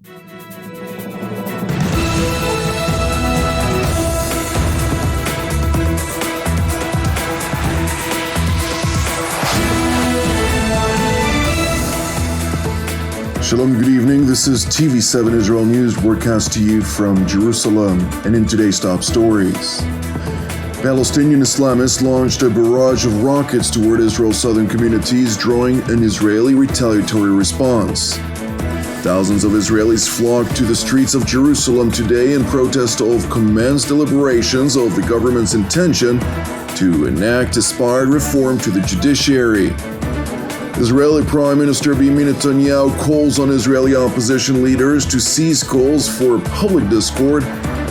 Shalom, good evening. This is TV7 Israel News, broadcast to you from Jerusalem. And in today's top stories, Palestinian Islamists launched a barrage of rockets toward Israel's southern communities, drawing an Israeli retaliatory response. Thousands of Israelis flocked to the streets of Jerusalem today in protest of commenced deliberations of the government's intention to enact aspired reform to the judiciary. Israeli Prime Minister Benjamin Netanyahu calls on Israeli opposition leaders to cease calls for public discord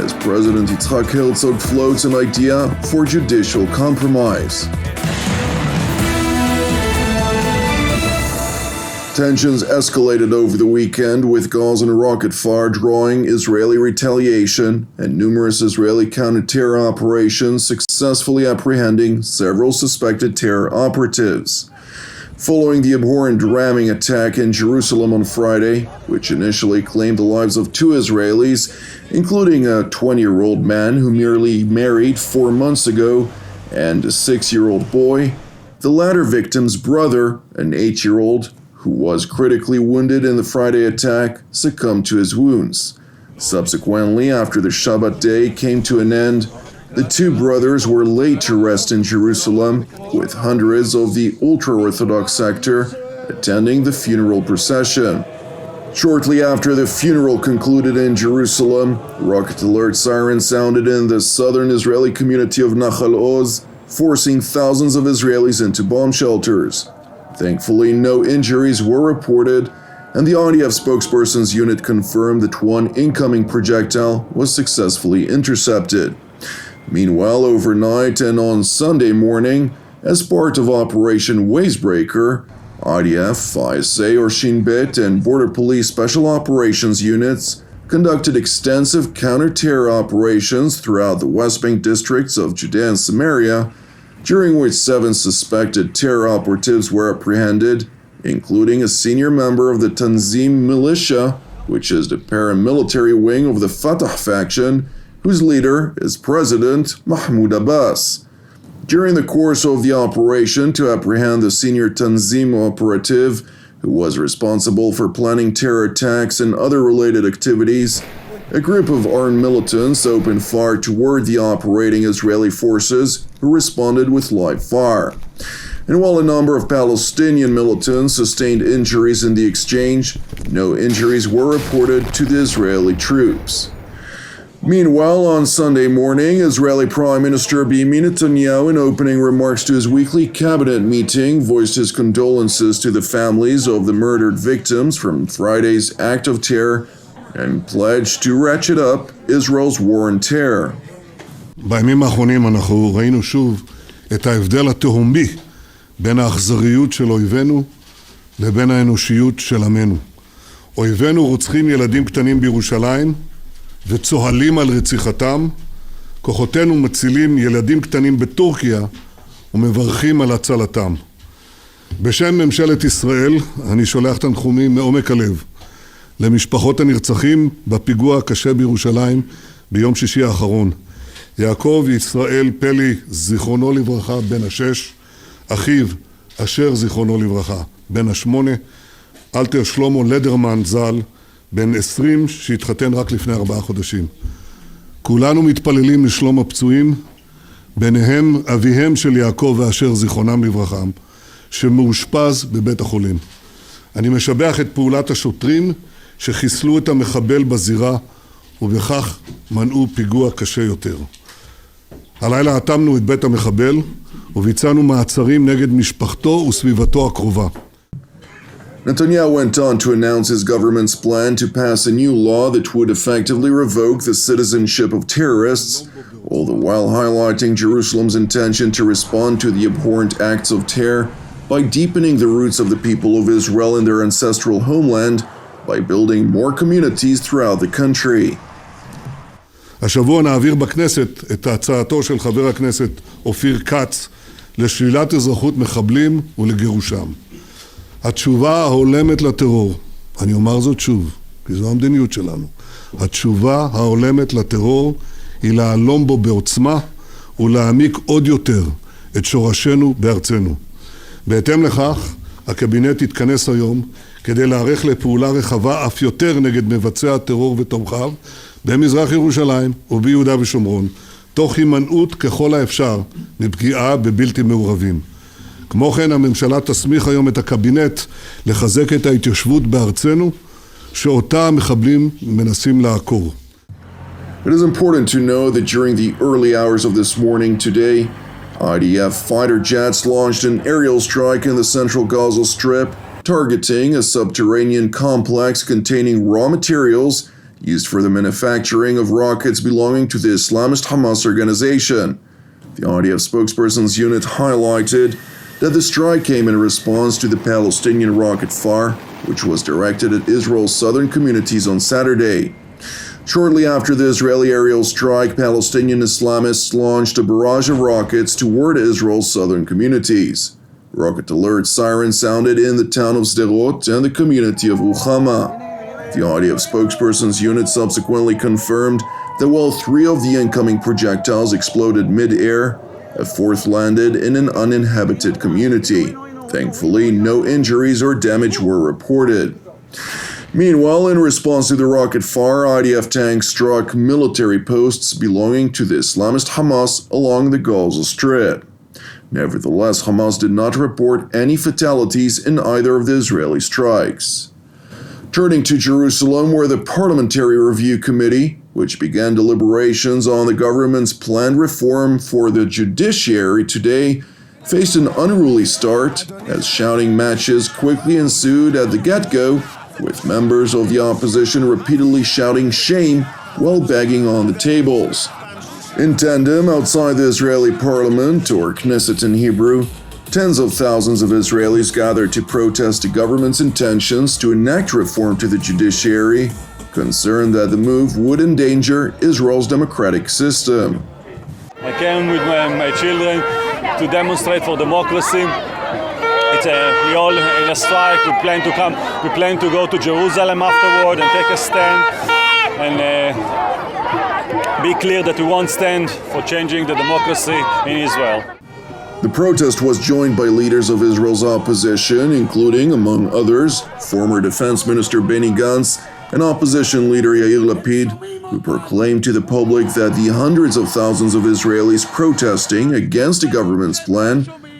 as President Yitzhak Herzog floats an idea for judicial compromise. Tensions escalated over the weekend, with Gaza and rocket fire drawing Israeli retaliation and numerous Israeli counter-terror operations successfully apprehending several suspected terror operatives. Following the abhorrent ramming attack in Jerusalem on Friday, which initially claimed the lives of two Israelis, including a 20-year-old man who merely married 4 months ago and a 6-year-old boy, the latter victim's brother, an 8-year-old, who was critically wounded in the Friday attack, succumbed to his wounds. Subsequently, after the Shabbat day came to an end, the two brothers were laid to rest in Jerusalem, with hundreds of the ultra-Orthodox sector attending the funeral procession. Shortly after the funeral concluded in Jerusalem, rocket alert sirens sounded in the southern Israeli community of Nahal Oz, forcing thousands of Israelis into bomb shelters. Thankfully, no injuries were reported, and the IDF spokesperson's unit confirmed that one incoming projectile was successfully intercepted. Meanwhile, overnight and on Sunday morning, as part of Operation Wavebreaker, IDF, ISA or Shin Bet, and Border Police Special Operations units conducted extensive counter-terror operations throughout the West Bank districts of Judea and Samaria, during which 7 suspected terror operatives were apprehended, including a senior member of the Tanzim militia, which is the paramilitary wing of the Fatah faction, whose leader is President Mahmoud Abbas. During the course of the operation to apprehend the senior Tanzim operative, who was responsible for planning terror attacks and other related activities, a group of armed militants opened fire toward the operating Israeli forces, who responded with live fire. And while a number of Palestinian militants sustained injuries in the exchange, no injuries were reported to the Israeli troops. Meanwhile, on Sunday morning, Israeli Prime Minister Benjamin Netanyahu, in opening remarks to his weekly cabinet meeting, voiced his condolences to the families of the murdered victims from Friday's act of terror and pledged to ratchet up Israel's war on terror. בימים האחרונים אנחנו ראינו שוב את ההבדל התהומי בין האכזריות של אויבינו לבין האנושיות של עמנו. אויבינו רוצחים ילדים קטנים בירושלים וצוהלים על רציחתם, כוחותינו מצילים ילדים קטנים בטורקיה ומברכים על הצלתם. בשם ממשלת ישראל אני שולח תנחומים מעומק הלב למשפחות הנרצחים בפיגוע הקשה בירושלים ביום שישי האחרון. יעקב ישראל פלי זיכרונו לברכה בן 6, אחיו אשר זיכרונו לברכה בן 8, אלתר שלמה לדרמן ז"ל בן 20 שהתחתן רק לפני 4 חודשים. כולנו מתפללים לשלום הפצועים, ביניהם אביהם של יעקב ואשר זיכרונם לברכה, שמאושפז בבית החולים. אני משבח את פעולת השוטרים שחיסלו את המחבל בזירה ובכך מנעו פיגוע קשה יותר. הלילה אטמנו את בית המחבל וביצענו מעצרים נגד משפחתו וסביבתו הקרובה. Netanyahu went on to announce his government's plan to pass a new law that would effectively revoke the citizenship of terrorists, all the while highlighting Jerusalem's intention to respond to the abhorrent acts of terror by deepening the roots of the people of Israel in their ancestral homeland by building more communities throughout the country. השבוע נעביר בכנסת את הצעתו של חבר הכנסת אופיר כץ לשלילת אזרחות מחבלים ולגירושם. התשובה ההולמת לטרור, אני אומר זאת שוב, כי זו המדיניות שלנו. התשובה ההולמת לטרור היא להלום בו בעוצמה ולהעמיק עוד יותר את שורשנו בארצנו. בהתאם לכך, הקבינט יתכנס היום כדי להיערך לפעולה רחבה אף יותר נגד מבצעי הטרור ותומכיו במזרח ירושלים וביהודה ושומרון, תוך הימנעות ככל האפשר מפגיעה בבלתי מעורבים. כמו כן, הממשלה תסמיך היום את הקבינט לחזק את ההתיישבות בארצנו, שאותה המחבלים מנסים לעקור. It is important to know that during the early hours of this morning today, IDF fighter jets launched an aerial strike in the central Gaza Strip, targeting a subterranean complex containing raw materials used for the manufacturing of rockets belonging to the Islamist Hamas organization. The IDF spokesperson's unit highlighted that the strike came in response to the Palestinian rocket fire, which was directed at Israel's southern communities on Saturday. Shortly after the Israeli aerial strike, Palestinian Islamists launched a barrage of rockets toward Israel's southern communities. Rocket alert sirens sounded in the town of Sderot and the community of Ruchama. The IDF spokesperson's unit subsequently confirmed that while 3 of the incoming projectiles exploded mid-air, a 4th landed in an uninhabited community. Thankfully, no injuries or damage were reported. Meanwhile, in response to the rocket fire, IDF tanks struck military posts belonging to the Islamist Hamas along the Gaza Strip. Nevertheless, Hamas did not report any fatalities in either of the Israeli strikes. Turning to Jerusalem, where the Parliamentary Review Committee, which began deliberations on the government's planned reform for the judiciary today, faced an unruly start as shouting matches quickly ensued at the get-go, with members of the opposition repeatedly shouting shame while banging on the tables. In tandem, outside the Israeli parliament, or Knesset in Hebrew, tens of thousands of Israelis gathered to protest the government's intentions to enact reform to the judiciary, concerned that the move would endanger Israel's democratic system. I came with my children to demonstrate for democracy. We all in a strike. We plan to go to Jerusalem afterward and take a stand and be clear that we won't stand for changing the democracy in Israel. The protest was joined by leaders of Israel's opposition, including, among others, former Defense Minister Benny Gantz and opposition leader Yair Lapid, who proclaimed to the public that the hundreds of thousands of Israelis protesting against the government's plan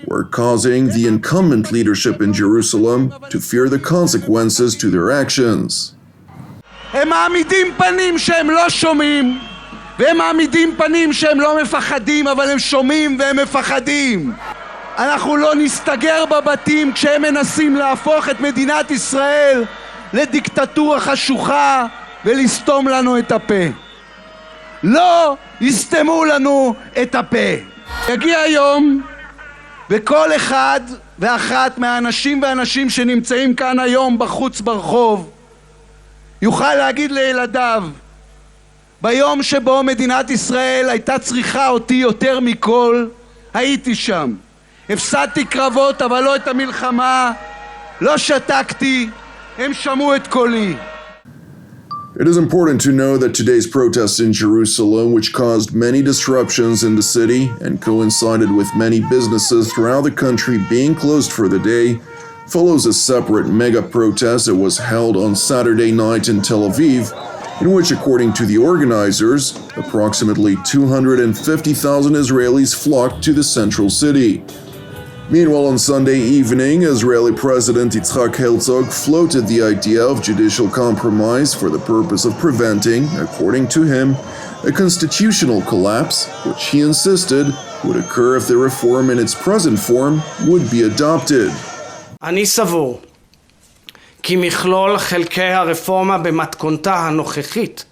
were causing the incumbent leadership in Jerusalem to fear the consequences to their actions. הם מעמידים פנים שהם לא שומעים, והם מעמידים פנים שהם לא מפחדים, אבל הם שומעים והם מפחדים. אנחנו לא נסתגר בבתים כשהם מנסים להפוך את מדינת ישראל לדיקטטורה חשוכה ולסתום לנו את הפה. לא יסתמו לנו את הפה. יגיע היום וכל אחד ואחת מהאנשים והנשים שנמצאים כאן היום בחוץ ברחוב יוכל להגיד לילדיו, ביום שבו מדינת ישראל הייתה צריכה אותי יותר מכל, הייתי שם. הפסדתי קרבות אבל לא את המלחמה, לא שתקתי, הם שמעו את קולי. It is important to know that today's protests in Jerusalem, which caused many disruptions in the city and coincided with many businesses throughout the country being closed for the day, follows a separate mega protest that was held on Saturday night in Tel Aviv, in which, according to the organizers, approximately 250,000 Israelis flocked to the central city. Meanwhile, on Sunday evening, Israeli President Yitzhak Herzog floated the idea of judicial compromise for the purpose of preventing, according to him, a constitutional collapse, which he insisted would occur if the reform in its present form would be adopted. אני סבור כי מכלול חלקי הרפורמה במתכונתה הנוכחית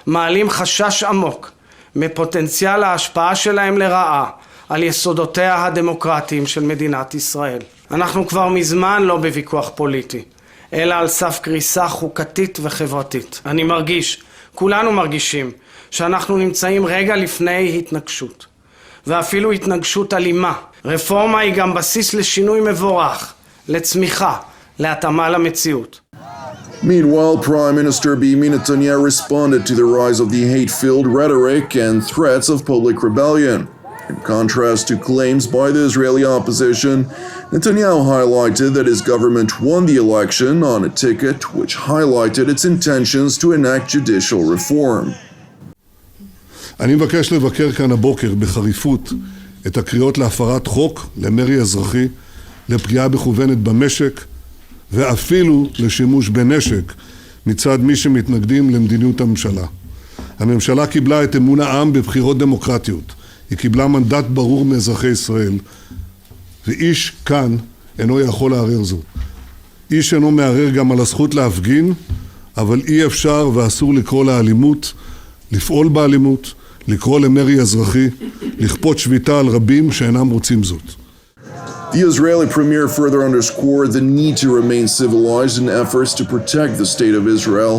מעלים חשש עמוק מפוטנציאל ההשפעה שלהם לרעה על יסודותיה הדמוקרטיים של מדינת ישראל. אנחנו כבר מזמן לא בוויכוח פוליטי, אלא על סף קריסה חוקתית וחברתית. אני מרגיש, כולנו מרגישים, שאנחנו נמצאים רגע לפני התנגשות, ואפילו התנגשות אלימה. רפורמה היא גם בסיס לשינוי מבורך, לצמיחה, להתאמה למציאות. Meanwhile, Prime Minister Benjamin Netanyahu responded to the rise of the hate-filled rhetoric and threats of public rebellion. In contrast to claims by the Israeli opposition, Netanyahu highlighted that his government won the election on a ticket which highlighted its intentions to enact judicial reform. אני מבקש לבקר כאן הבוקר בחריפות את הקריאות להפרת חוק, למרי אזרחי, לפגיעה מכוונת במשק ואפילו לשימוש בנשק מצד מי שמתנגדים למדיניות הממשלה. הממשלה קיבלה את אמון העם בבחירות דמוקרטיות. היא קיבלה מנדט ברור מאזרחי ישראל, ואיש כאן אינו יכול לערער זאת. איש אינו מערער גם על הזכות להפגין, אבל אי אפשר ואסור לקרוא לאלימות, לפעול באלימות, לקרוא למרי אזרחי, לכפות שביתה על רבים שאינם רוצים זאת. The Israeli premier further underscored the need to remain civilized in efforts to protect the state of Israel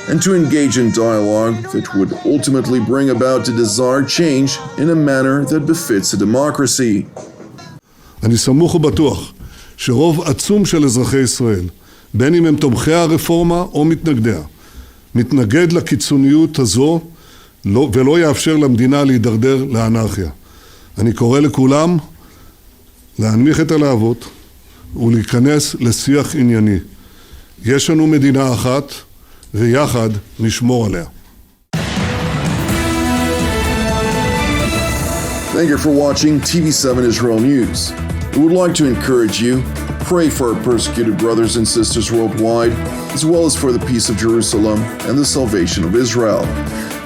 and to engage in dialogue that would ultimately bring about the desired change in a manner that befits a democracy. אני סמוך ובטוח שרוב עצום של אזרחי ישראל, בין אם הם תומכי הרפורמה או מתנגדיה, מתנגד לקיצוניות הזו ולא יאפשר למדינה להידרדר לאנרכיה. אני קורא לכולם להנמיך את הלהבות ולהיכנס לשיח ענייני. יש לנו מדינה אחת ויחד נשמור עליה. Thank you for watching TV7 Israel News. We would like to encourage you, pray for our persecuted brothers and sisters worldwide, as well as for the peace of Jerusalem and the salvation of Israel.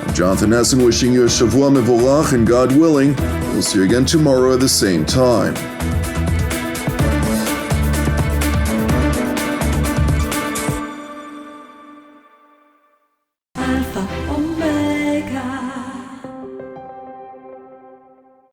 I'm Jonathan Essen wishing you a Shavua Mevorach, and God willing, we'll see you again tomorrow at the same time.